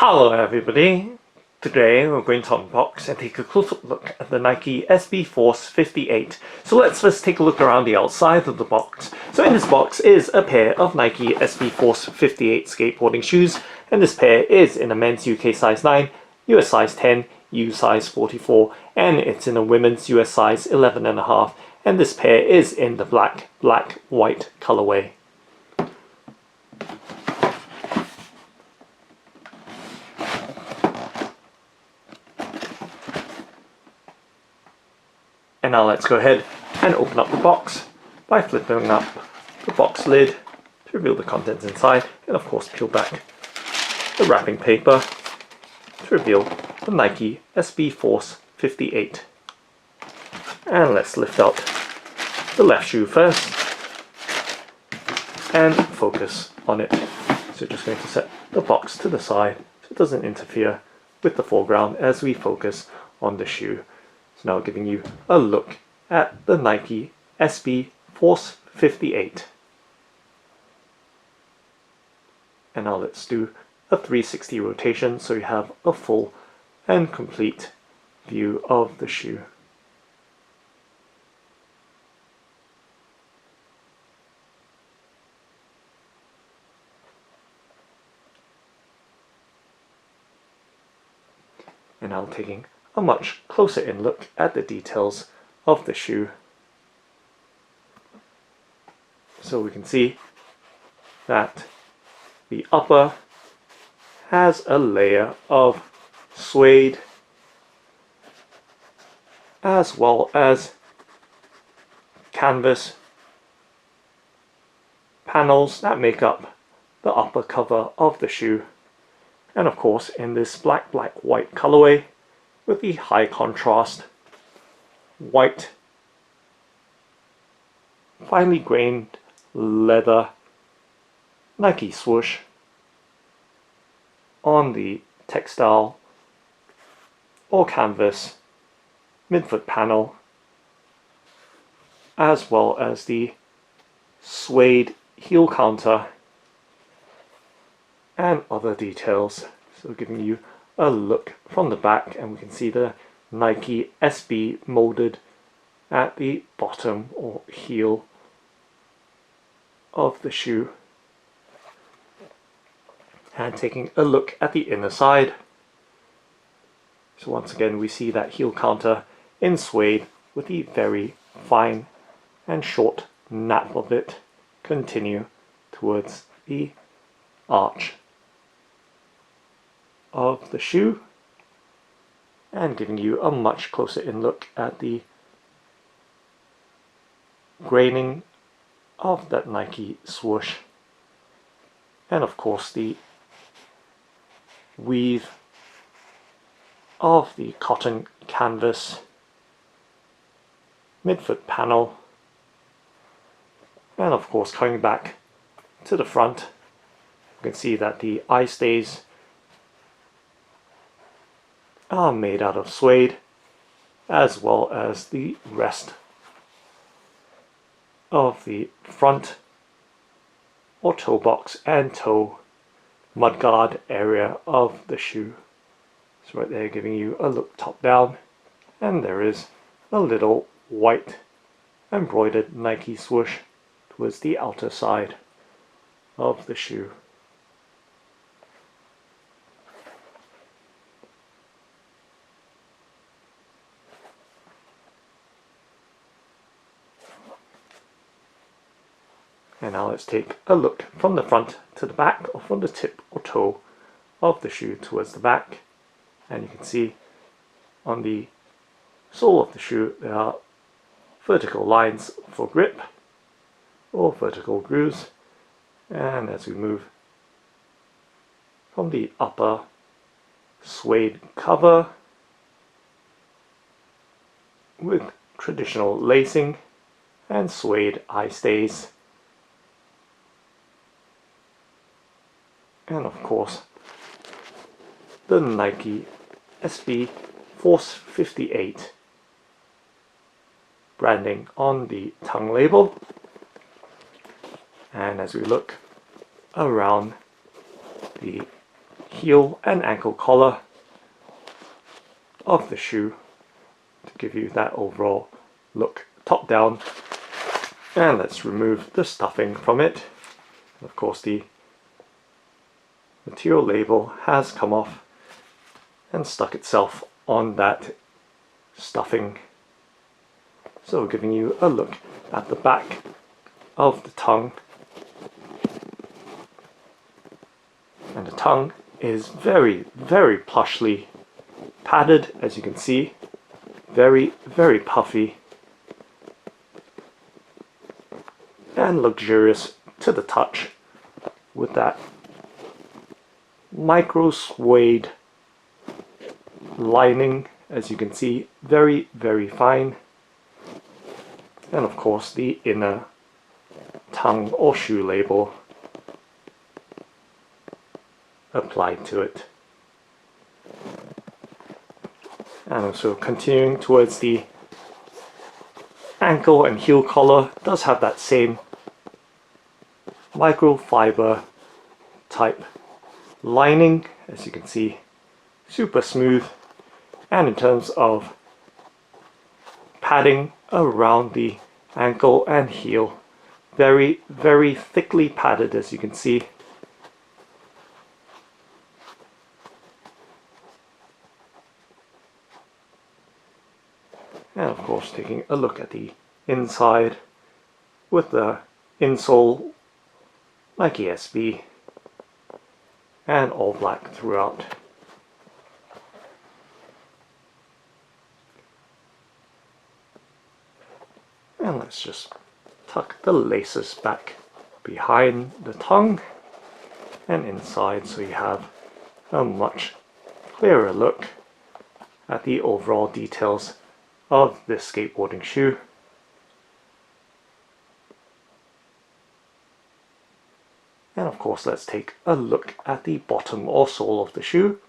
Hello everybody! Today we're going to unbox and take a close-up look at the Nike SB Force 58. So let's first take a look around the outside of the box. So in this box is a pair of Nike SB Force 58 skateboarding shoes, and this pair is in a men's UK size 9, US size 10, U size 44, and it's in a women's US size 11.5, and this pair is in the black-white colourway. And now let's go ahead and open up the box by flipping up the box lid to reveal the contents inside, and of course peel back the wrapping paper to reveal the Nike SB Force 58. And let's lift out the left shoe first and focus on it. So just going to set the box to the side so it doesn't interfere with the foreground as we focus on the shoe. Now giving you a look at the Nike SB Force 58. And now let's do a 360 rotation so you have a full and complete view of the shoe. And now taking a much closer in look at the details of the shoe. So we can see that the upper has a layer of suede as well as canvas panels that make up the upper cover of the shoe, and of course in this black-white colorway with the high contrast white finely grained leather Nike swoosh on the textile or canvas midfoot panel, as well as the suede heel counter and other details. So giving you a look from the back, and we can see the Nike SB molded at the bottom or heel of the shoe. And taking a look at the inner side, so once again we see that heel counter in suede with the very fine and short nap of it continue towards the arch of the shoe, and giving you a much closer in look at the graining of that Nike swoosh, and of course the weave of the cotton canvas midfoot panel, and of course coming back to the front you can see that the eye stays are made out of suede, as well as the rest of the front or toe box and toe mudguard area of the shoe. So right there giving you a look top down, and there is a little white embroidered Nike swoosh towards the outer side of the shoe. And now let's take a look from the front to the back, or from the tip or toe of the shoe towards the back. And you can see on the sole of the shoe there are vertical lines for grip or vertical grooves. And as we move from the upper suede cover with traditional lacing and suede eye stays, and of course the Nike SB Force 58 branding on the tongue label. And as we look around the heel and ankle collar of the shoe to give you that overall look top down. And let's remove the stuffing from it. Of course, the material label has come off and stuck itself on that stuffing. So giving you a look at the back of the tongue. And the tongue is very, very plushly padded, as you can see. Very, very puffy. And luxurious to the touch with that micro suede lining, as you can see, very, very fine. And of course the inner tongue or shoe label applied to it. And also continuing towards the ankle and heel collar, does have that same microfiber type lining, as you can see, super smooth. And in terms of padding around the ankle and heel, very, very thickly padded, as you can see. And of course taking a look at the inside with the Insole Nike SB and all black throughout. And let's just tuck the laces back behind the tongue and inside, so you have a much clearer look at the overall details of this skateboarding shoe. And of course let's take a look at the bottom or sole of the shoe.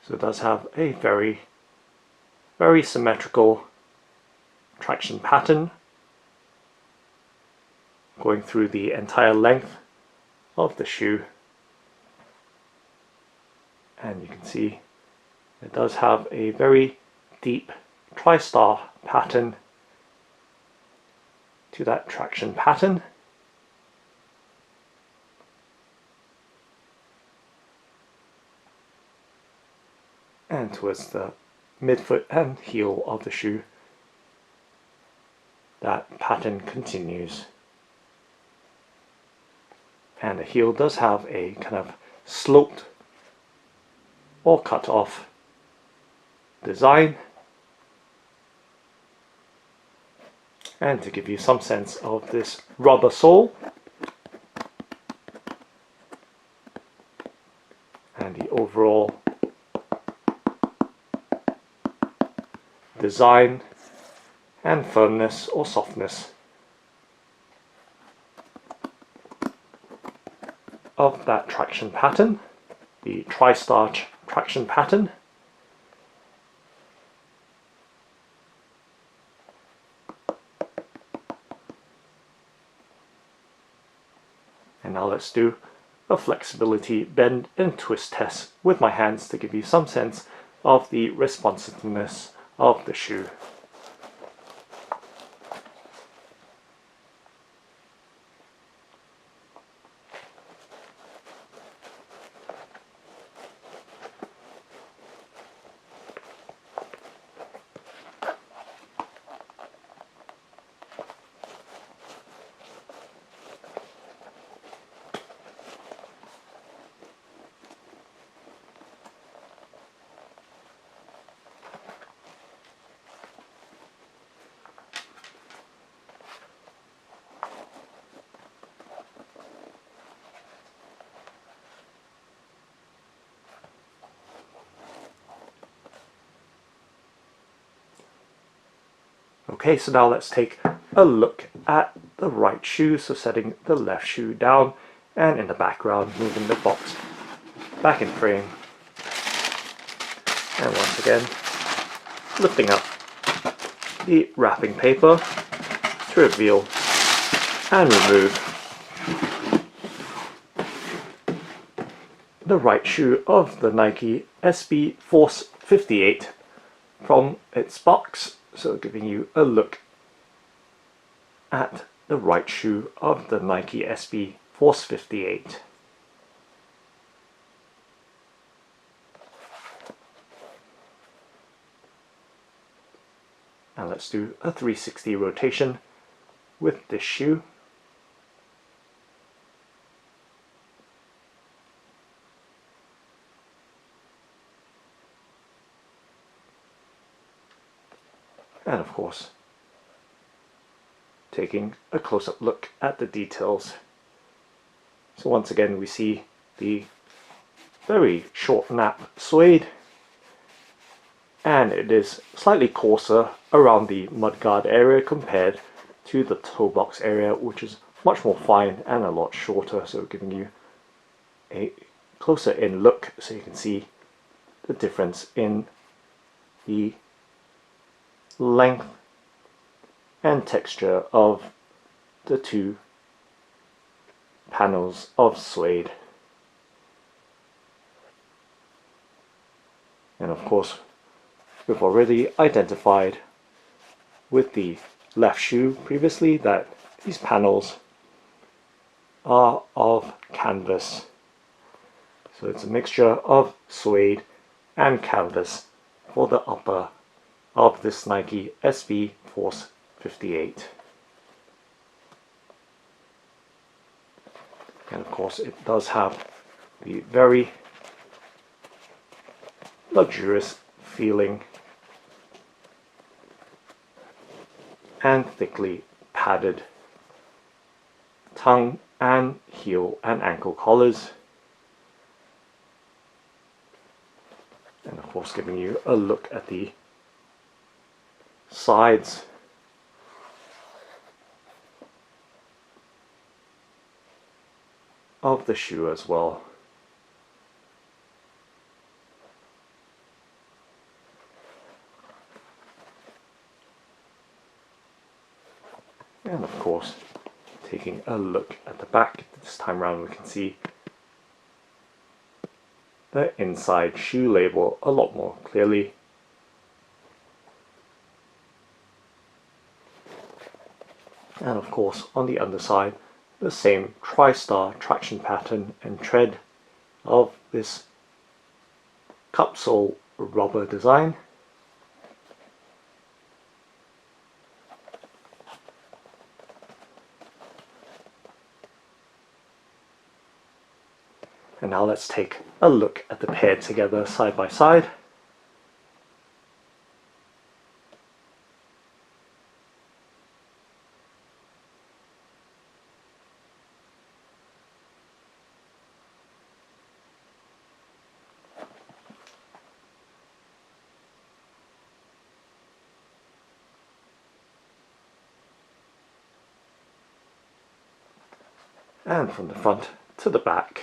So it does have a very, very symmetrical traction pattern going through the entire length of the shoe. And you can see it does have a very deep tri-star pattern to that traction pattern. And towards the midfoot and heel of the shoe, that pattern continues. And the heel does have a kind of sloped or cut off design. And to give you some sense of this rubber sole and the overall design and firmness or softness of that traction pattern, the tri-star traction pattern. And now let's do a flexibility bend and twist test with my hands to give you some sense of the responsiveness of the shoe. Okay, so now let's take a look at the right shoe. So setting the left shoe down, and in the background moving the box back in frame. And once again lifting up the wrapping paper to reveal and remove the right shoe of the Nike SB Force 58 from its box, so giving you a look at the right shoe of the Nike SB Force 58. And let's do a 360 rotation with this shoe. And of course, taking a close-up look at the details. So once again we see the very short nap suede, and it is slightly coarser around the mudguard area compared to the toe box area, which is much more fine and a lot shorter, so giving you a closer in look so you can see the difference in the length and texture of the two panels of suede. And of course, we've already identified with the left shoe previously that these panels are of canvas. So it's a mixture of suede and canvas for the upper of this Nike SB Force 58. And of course it does have the very luxurious feeling and thickly padded tongue and heel and ankle collars, and of course giving you a look at the sides of the shoe as well. And of course, taking a look at the back, this time around we can see the inside shoe label a lot more clearly. And of course, on the underside, the same tri-star traction pattern and tread of this cup sole rubber design. And now let's take a look at the pair together side by side. And from the front to the back.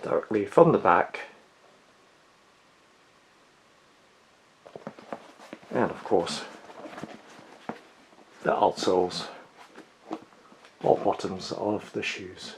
Directly from the back, and of course the outsoles or bottoms of the shoes.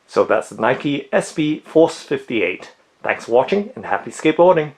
So that's the Nike SB Force 58. Thanks for watching and happy skateboarding!